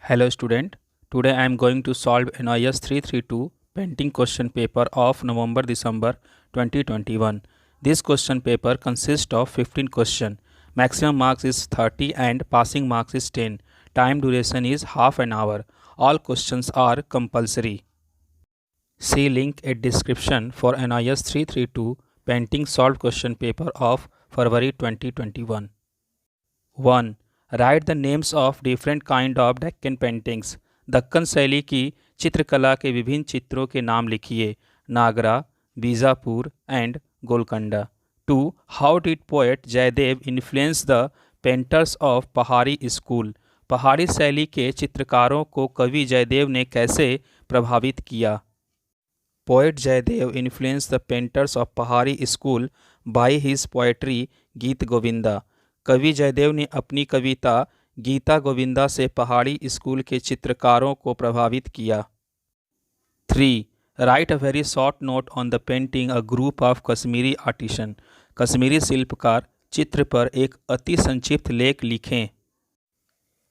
Hello student, today I am going to solve NIS 332 painting question paper of November-December 2021. This question paper consists of 15 questions. Maximum marks is 30 and passing marks is 10. Time duration is half an hour. All questions are compulsory. See link at description for NIS 332 painting solved question paper of February 2021. 1. Write the names of different kind of Deccan paintings. Deccan शैली की चित्रकला के विभिन्न चित्रों के नाम लिखिए। Nagara, Bijapur and Golconda. 2. How did poet Jayadev influence the painters of Pahari school. Pahari शैली के चित्रकारों को कवि जयदेव ने कैसे प्रभावित किया। Poet Jayadev influence the painters of Pahari school by his poetry Geet Govinda. कवि जयदेव ने अपनी कविता गीता गोविंदा से पहाड़ी स्कूल के चित्रकारों को प्रभावित किया। 3. Write a very short note on the painting a group of Kashmiri artisan. Kashmiri शिल्पकार चित्र पर एक अति संक्षिप्त लेख लिखें।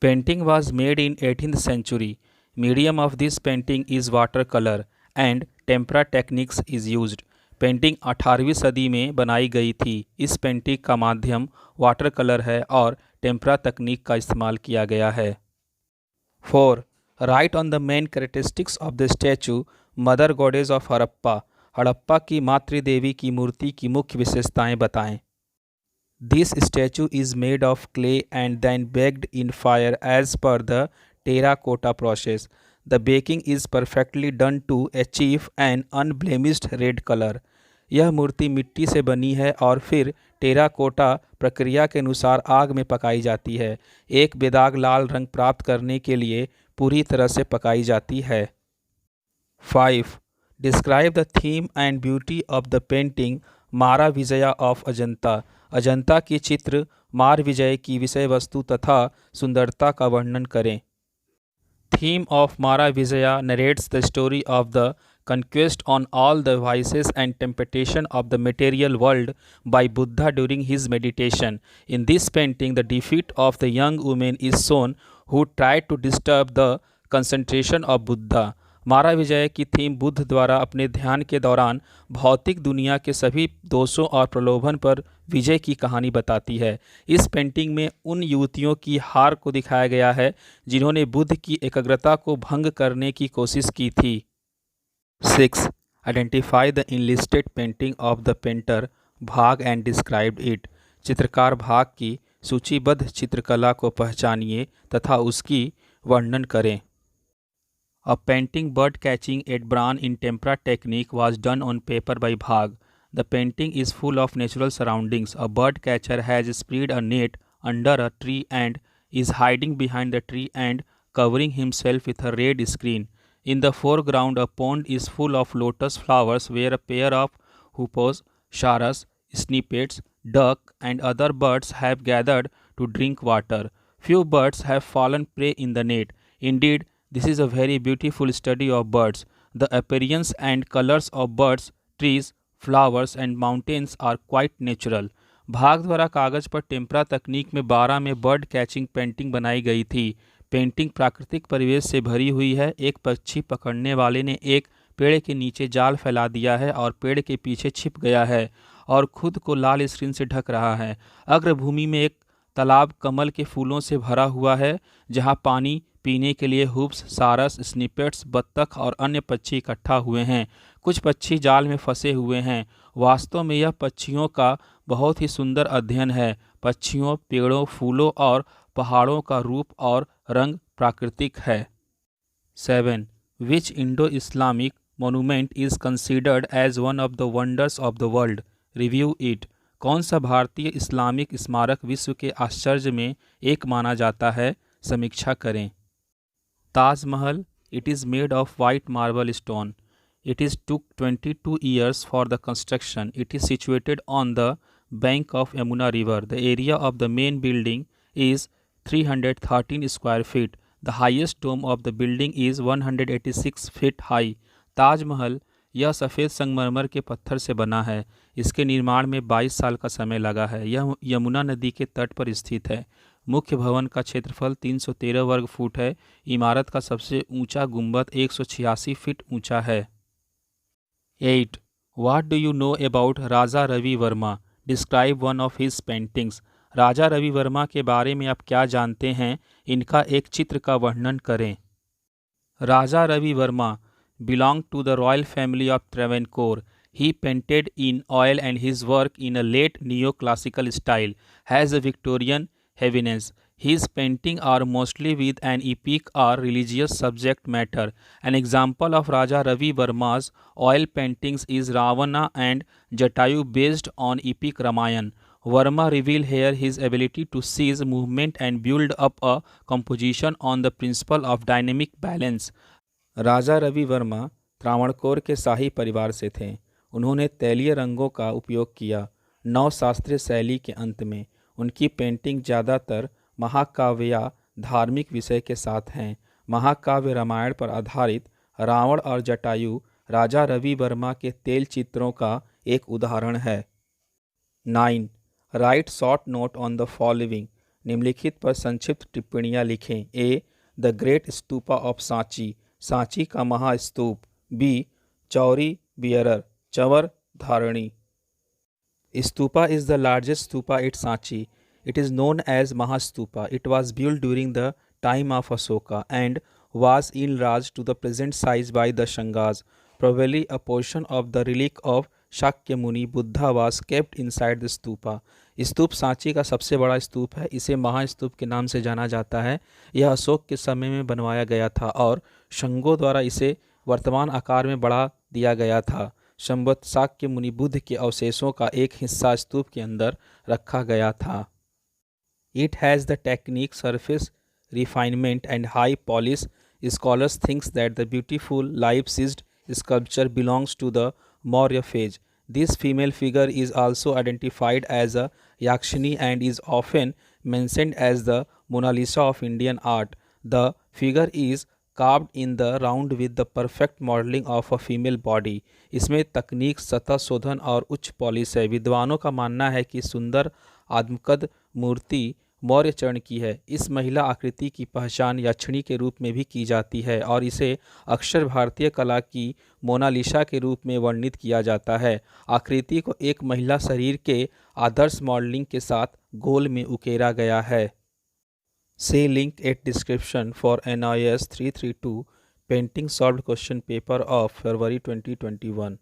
Painting was made in 18th century. Medium of this painting is water colour and tempera techniques is used. Painting 18वीं सदी में बनाई गई थी। इस पेंटिंग का माध्यम वाटर कलर है और टेम्परा तकनीक का इस्तेमाल किया गया है। 4. Write on the main characteristics of the statue mother goddess of Harappa. Harappa की मातृदेवी की मूर्ति की मुख्य विशेषताएं बताएं। This statue is made of clay and then baked in fire as per the terracotta process. The baking is perfectly done to achieve an unblemished red colour. यह मूर्ति मिट्टी से बनी है और फिर टेराकोटा प्रक्रिया के अनुसार आग में पकाई जाती है। एक बेदाग लाल रंग प्राप्त करने के लिए पूरी तरह से पकाई जाती है। 5. Describe the theme and beauty of the painting मारा विजया ऑफ अजंता। अजंता की चित्र मार विजय की विषय वस्तु तथा सुंदरता का वर्णन करें। थीम ऑफ मारा Vijaya narrates the story of the conquest on all the vices and temptation of the material world by Buddha during his meditation. In this painting, the defeat of the young woman is shown who tried to disturb the concentration of Buddha. मारा विजय की theme Buddha द्वारा अपने ध्यान के दौरान भौतिक दुनिया के सभी दोषों और प्रलोभन पर विजय की कहानी बताती है। इस पेंटिंग में उन युवतियों की हार को दिखाया गया है जिन्होंने बुद्ध की एकाग्रता को भंग करने की कोशिश की थी। 6. Identify the enlisted painting of the painter भाग एंड डिस्क्राइब इट. चित्रकार भाग की सूचीबद्ध चित्रकला को पहचानिए तथा उसकी वर्णन करें। A painting bird catching at bran in tempera technique was done on paper by Bhag. The painting is full of natural surroundings. A bird catcher has spread a net under a tree and is hiding behind the tree and covering himself with a red screen. In the foreground, a pond is full of lotus flowers where a pair of hoopoes, charas, snippets, duck, and other birds have gathered to drink water. Few birds have fallen prey in the net. Indeed, this is a very beautiful study of birds. The appearance and colors of birds, trees, flowers, and mountains are quite natural. भाग द्वारा कागज पर tempera तकनीक में 12 में bird catching painting बनाई गई थी। पेंटिंग प्राकृतिक परिवेश से भरी हुई है। एक पक्षी पकड़ने वाले ने एक पेड़ के नीचे जाल फैला दिया है और पेड़ के पीछे छिप गया है और खुद को लाल स्क्रीन से ढक रहा है। अग्रभूमि में एक तालाब कमल के फूलों से भरा हुआ है जहां पानी पीने के लिए हुप्स, सारस, स्निपेट्स, बत्तख और अन्य पक्षी इकट्ठा हुए हैं। कुछ पक्षी जाल में फंसे हुए हैं। वास्तव में यह पक्षियों का बहुत ही सुंदर अध्ययन है। पक्षियों, पेड़ों, फूलों और पहाड़ों का रूप और रंग प्राकृतिक है। 7. Which Indo Islamic monument is considered as one of the wonders of the world. Review it. कौन सा भारतीय इस्लामिक स्मारक विश्व के आश्चर्य में एक माना जाता है. समीक्षा करें। Taj Mahal. It is made of white marble stone. It is took 22 years for the construction. It is situated on the bank of Yamuna River. The area of the main building is 313 square feet. The highest dome of the building is 186 feet high. Taj Mahal यह सफ़ेद संगमरमर के पत्थर से बना है। इसके निर्माण में 22 साल का समय लगा है। यह यमुना नदी के तट पर स्थित है। मुख्य भवन का क्षेत्रफल 313 वर्ग फुट है। इमारत का सबसे ऊंचा गुंबद 186 फीट ऊंचा है। 8. What do you know about Raja Ravi Varma? Describe one of his paintings. Raja Ravi Varma के बारे में आप क्या जानते हैं? इनका एक चित्र का वर्णन करें। Raja Ravi Verma belonged to the royal family of Travancore. He painted in oil and his work in a late neoclassical style has a Victorian heaviness. His paintings are mostly with an epic or religious subject matter. An example of Raja Ravi Verma's oil paintings is Ravana and Jatayu based on epic Ramayana. Verma revealed here his ability to seize movement and build up a composition on the principle of dynamic balance. Raja Ravi Varma Travancore के शाही परिवार से थे। उन्होंने तैलीय रंगों का उपयोग किया। नवशास्त्रीय शैली के अंत में उनकी पेंटिंग ज़्यादातर महाकाव्य या धार्मिक विषय के साथ हैं। महाकाव्य रामायण पर आधारित रावण और जटायु राजा रवि वर्मा के तेल चित्रों का एक उदाहरण है। 9. Write short note on the following. निम्नलिखित पर संक्षिप्त टिप्पणियाँ लिखें। A. The great stupa of Sanchi, Sanchi का महास्तूप। बी. चौरी बियरर, चंवर धारणी। Stupa is the largest stupa at Sanchi. It is known as Mahastupa. It was built during the time of Asoka and was enlarged to the present size by the Shangas. Probably a portion of the relic of Shakyamuni Buddha was kept inside the stupa. स्तूप सांची का सबसे बड़ा स्तूप है। इसे महास्तूप के नाम से जाना जाता है। यह अशोक के समय में बनवाया गया था और शंगों द्वारा इसे वर्तमान आकार में बढ़ा दिया गया था। संवत शाक्य मुनि बुद्ध के अवशेषों का एक हिस्सा स्तूप के अंदर रखा गया था। It has the technique, surface refinement and high polish. Scholars think that the beautiful life-sized sculpture belongs to the Maurya phase. This female figure is also identified as a Yakshini and is often mentioned as the Mona Lisa of Indian art. The figure is carved in the round with the perfect modeling of a female body. इसमें तकनीक, सतह शोधन और उच्च polish है। विद्वानों का मानना है कि सुंदर आत्मकद मूर्ति मौर्य चरण की है। इस महिला आकृति की पहचान यक्षिणी के रूप में भी की जाती है और इसे अक्सर भारतीय कला की मोनालिसा के रूप में वर्णित किया जाता है। आकृति को एक महिला शरीर के आदर्श मॉडलिंग के साथ गोल में उकेरा गया है। See link at description for NIS 332 painting solved question paper of February 2021.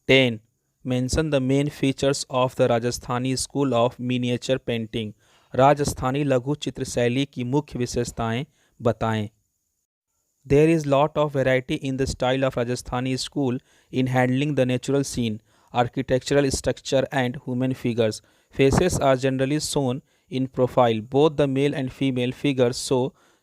10. Mention the main features of the Rajasthani school of miniature painting. Rajasthani लघु चित्र शैली की मुख्य विशेषताएं बताएं। There is lot of variety in the style of Rajasthani school in handling the natural scene, architectural structure and human figures. Faces are generally shown in profile. Both the male and female figures show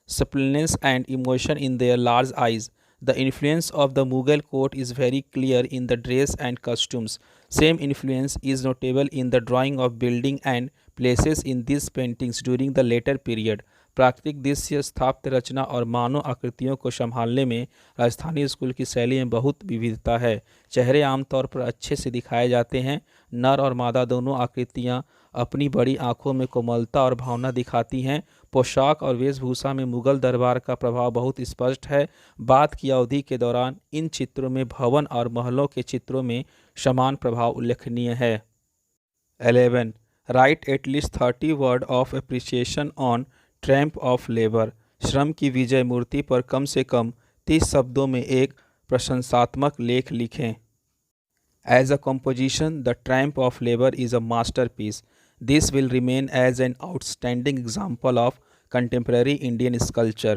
suppleness and emotion in their large eyes. The influence of the Mughal court is very clear in the dress and costumes. Same influence is notable in the drawing of building and places in these paintings during the later period. प्राकृतिक दृश्य, स्थापत्य रचना और मानव आकृतियों को संभालने में Rajasthani school की शैली में बहुत विविधता है। चेहरे आमतौर पर अच्छे से दिखाए जाते हैं। नर और मादा दोनों आकृतियां अपनी बड़ी आंखों में कोमलता और भावना दिखाती हैं। पोशाक और वेशभूषा में मुगल दरबार का प्रभाव बहुत स्पष्ट है। बाद की अवधि के दौरान इन चित्रों में भवन और महलों के चित्रों में समान प्रभाव उल्लेखनीय है। 11. Write at least 30 words of appreciation on tramp of labour. श्रम की विजय मूर्ति पर कम से कम 30 शब्दों में एक प्रशंसात्मक लेख लिखें। As a composition, the tramp of labour is a masterpiece. This will remain as an outstanding example of contemporary Indian sculpture.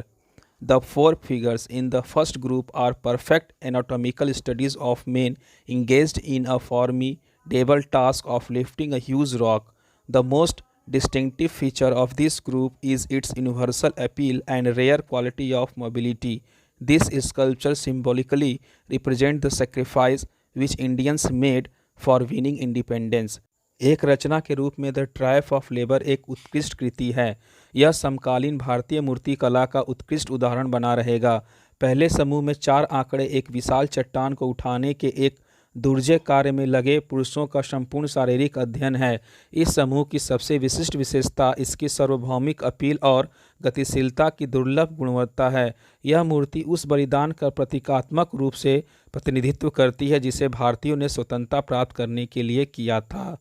The four figures in the first group are perfect anatomical studies of men engaged in a formidable task of lifting a huge rock. The most distinctive feature of this group is its universal appeal and rare quality of mobility. This sculpture symbolically represents the sacrifice which Indians made for winning independence. एक रचना के रूप में the Triumph of labour एक उत्कृष्ट कृति है। यह समकालीन भारतीय मूर्ति कला का उत्कृष्ट उदाहरण बना रहेगा। पहले समूह में 4 आंकड़े एक विशाल चट्टान को उठाने के एक दुर्जय कार्य में लगे पुरुषों का संपूर्ण शारीरिक अध्ययन है। इस समूह की सबसे विशिष्ट विशेषता इसकी सार्वभौमिक अपील और गतिशीलता की दुर्लभ गुणवत्ता है। यह मूर्ति उस बलिदान का प्रतीकात्मक रूप से प्रतिनिधित्व करती है जिसे भारतीयों ने स्वतंत्रता प्राप्त करने के लिए किया था।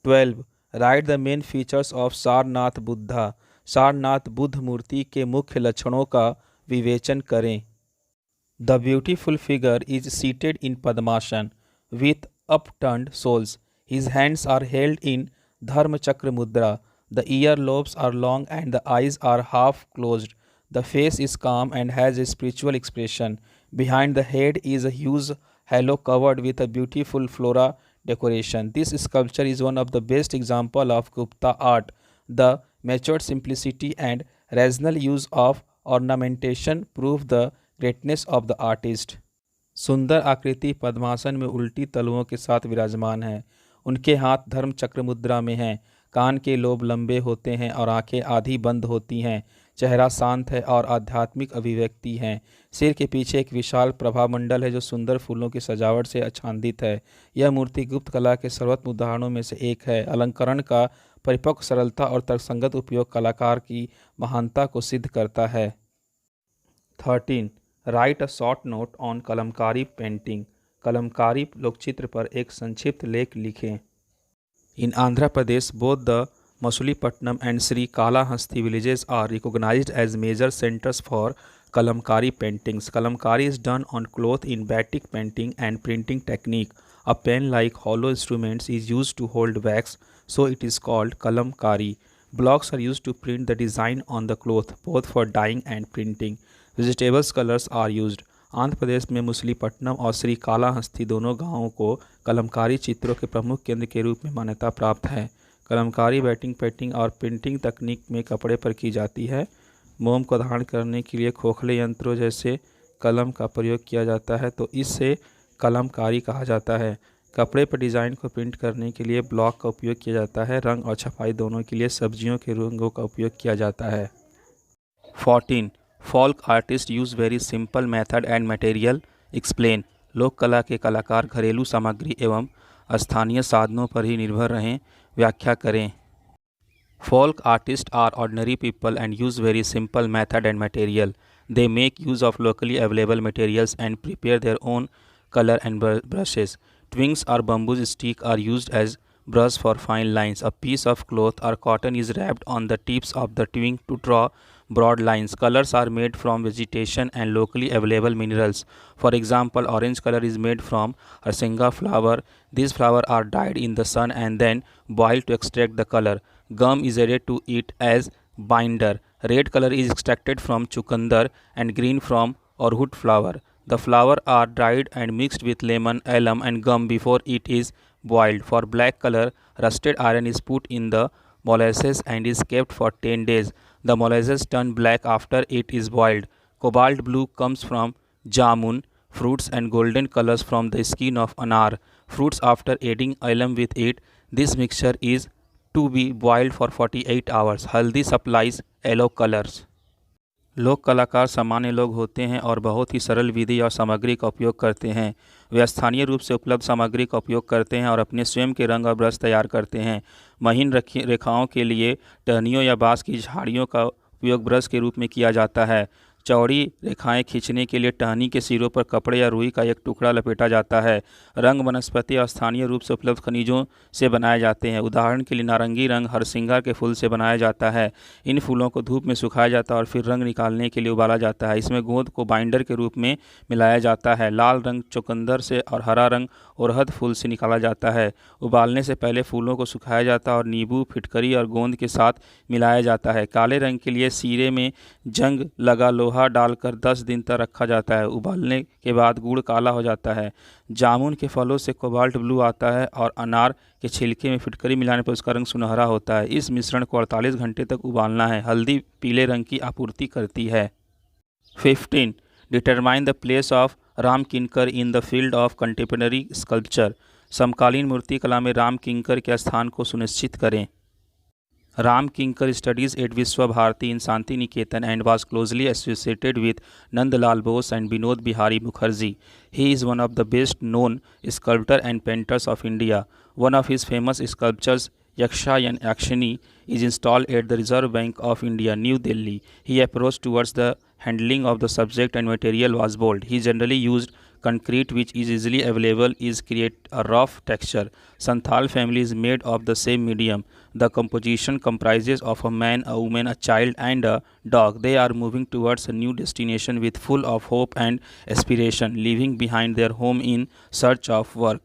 12. Write the main features of Sarnath Buddha. Sarnath Buddha मूर्ति के मुख्य लक्षणों का विवेचन करें। The beautiful figure is seated in Padmasana with upturned soles. His hands are held in Dharma Chakra Mudra. The ear lobes are long and the eyes are half closed. The face is calm and has a spiritual expression. Behind the head is a huge halo covered with a beautiful flora decoration. This sculpture is one of the best example of Gupta art. The matured simplicity and rational use of ornamentation prove the greatness of the artist. सुंदर आकृति पद्मासन में उल्टी तलुओं के साथ विराजमान है। उनके हाथ धर्म चक्र मुद्रा में हैं। कान के लोब लंबे होते हैं और आंखें आधी बंद होती हैं। चेहरा शांत है और आध्यात्मिक अभिव्यक्ति है। सिर के पीछे एक विशाल प्रभामंडल है जो सुंदर फूलों की सजावट से आच्छादित है। यह मूर्ति गुप्त कला के सर्वोत्तम उदाहरणों में से एक है। अलंकरण का परिपक्व सरलता और तर्कसंगत उपयोग कलाकार की महानता को सिद्ध करता है। 13. Write a short note on Kalamkari painting. Kalamkari लोकचित्र पर एक संक्षिप्त लेख लिखें। In Andhra Pradesh both the Masulipatnam and Sri Kalahasti villages are recognised as major centres for Kalamkari paintings. Kalamkari is done on cloth in batik painting and printing technique. A pen-like hollow instrument is used to hold wax, so it is called kalamkari. Blocks are used to print the design on the cloth, both for dyeing and printing. Vegetables colors are used. Andhra Pradesh में मसूलीपट्टनम और श्री कालाहस्ती दोनों गांवों को कलमकारी चित्रों के प्रमुख केंद्र के रूप में मान्यता प्राप्त है। कलमकारी बैटिंग पेंटिंग और प्रिंटिंग तकनीक में कपड़े पर की जाती है। मोम को धारण करने के लिए खोखले यंत्रों जैसे कलम का प्रयोग किया जाता है, तो इससे कलमकारी कहा जाता है। कपड़े पर डिज़ाइन को प्रिंट करने के लिए ब्लॉक का उपयोग किया जाता है। रंग और छपाई दोनों के लिए सब्जियों के रंगों का उपयोग किया जाता है। 14. Folk artist use very simple method and material. Explain. लोक कला के कलाकार घरेलू सामग्री एवं स्थानीय साधनों पर ही निर्भर रहें। व्याख्या करें। Folk artists are ordinary people and use very simple method and material. They make use of locally available materials and prepare their own color and brushes. Twigs or bamboo stick are used as brush for fine lines. A piece of cloth or cotton is wrapped on the tips of the twig to draw broad lines. Colors are made from vegetation and locally available minerals. For example, orange color is made from Harsinga flower. These flowers are dried in the sun and then boiled to extract the color. Gum is added to it as binder. Red color is extracted from chucandar and green from orchid flower. The flowers are dried and mixed with lemon, alum and gum before it is boiled. For black color, rusted iron is put in the molasses and is kept for 10 days. The molasses turn black after it is boiled. Cobalt blue comes from jamun fruits and golden colors from the skin of anar fruits after adding alum with it. This mixture is to be boiled for 48 hours. हल्दी supplies yellow colors. लोक कलाकार सामान्य लोग होते हैं और बहुत ही सरल विधि और सामग्री का उपयोग करते हैं। वे स्थानीय रूप से उपलब्ध सामग्री का उपयोग करते हैं और अपने स्वयं के रंग और ब्रश तैयार करते हैं। महीन रेखाओं के लिए टहनियों या बाँस की झाड़ियों का उपयोग ब्रश के रूप में किया जाता है। चौड़ी रेखाएं खींचने के लिए टहनी के सिरों पर कपड़े या रुई का एक टुकड़ा लपेटा जाता है। रंग वनस्पति और स्थानीय रूप से उपलब्ध खनिजों से बनाए जाते हैं। उदाहरण के लिए नारंगी रंग हरसिंगार के फूल से बनाया जाता है। इन फूलों को धूप में सुखाया जाता है और फिर रंग निकालने के लिए उबाला जाता है। इसमें गोंद को बाइंडर के रूप में मिलाया जाता है। लाल रंग चुकंदर से और हरा रंग उड़हद फूल से निकाला जाता है। उबालने से पहले फूलों को सुखाया जाता है और नींबू, फिटकरी और गोंद के साथ मिलाया जाता है। काले रंग के लिए सीरे में जंग लगा लोहा डालकर 10 दिन तक रखा जाता है। उबालने के बाद गुड़ काला हो जाता है। जामुन के फलों से कोबाल्ट ब्लू आता है और अनार के छिलके में फिटकरी मिलाने पर उसका रंग सुनहरा होता है। इस मिश्रण को 48 घंटे तक उबालना है। हल्दी पीले रंग की आपूर्ति करती है। 15. Determine the place of Ram Kinkar in the field of contemporary sculpture. समकालीन मूर्ति कला में राम किंकर के स्थान को सुनिश्चित करें। Ram Kinkar studies at Vishwa Bharati in Santiniketan and was closely associated with Nandlal Bose and Vinod Bihari Mukherjee. He is one of the best known sculptors and painters of India. One of his famous sculptures, Yaksha Yakshini, is installed at the Reserve Bank of India, New Delhi. He approach towards the handling of the subject and material was bold. He generally used concrete which is easily available is create a rough texture. Santhal family is made of the same medium. The composition comprises of a man, a woman, a child and a dog. They are moving towards a new destination with full of hope and aspiration, leaving behind their home in search of work.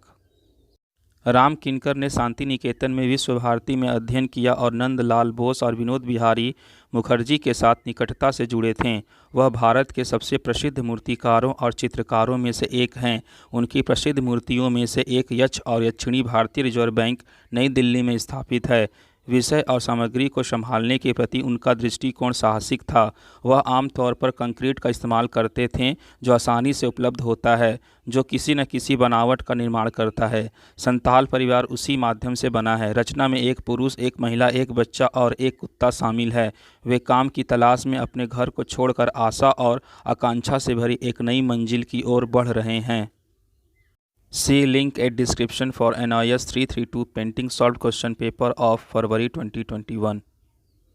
Ram किनकर ने शांति निकेतन में विश्व भारती में अध्ययन किया और नंदलाल बोस और विनोद बिहारी मुखर्जी के साथ निकटता से जुड़े थे। वह भारत के सबसे प्रसिद्ध मूर्तिकारों और चित्रकारों में से एक हैं। उनकी प्रसिद्ध मूर्तियों में से एक यक्ष और यक्षिणी भारतीय रिजर्व बैंक नई दिल्ली में स्थापित है। विषय और सामग्री को संभालने के प्रति उनका दृष्टिकोण साहसिक था। वह आमतौर पर कंक्रीट का इस्तेमाल करते थे जो आसानी से उपलब्ध होता है, जो किसी न किसी बनावट का निर्माण करता है। संताल परिवार उसी माध्यम से बना है। रचना में एक पुरुष, एक महिला, एक बच्चा और एक कुत्ता शामिल है। वे काम की तलाश में अपने घर को छोड़कर आशा और आकांक्षा से भरी एक नई मंजिल की ओर बढ़ रहे हैं। See link at description for NIS 332 painting solved question paper of February 2021.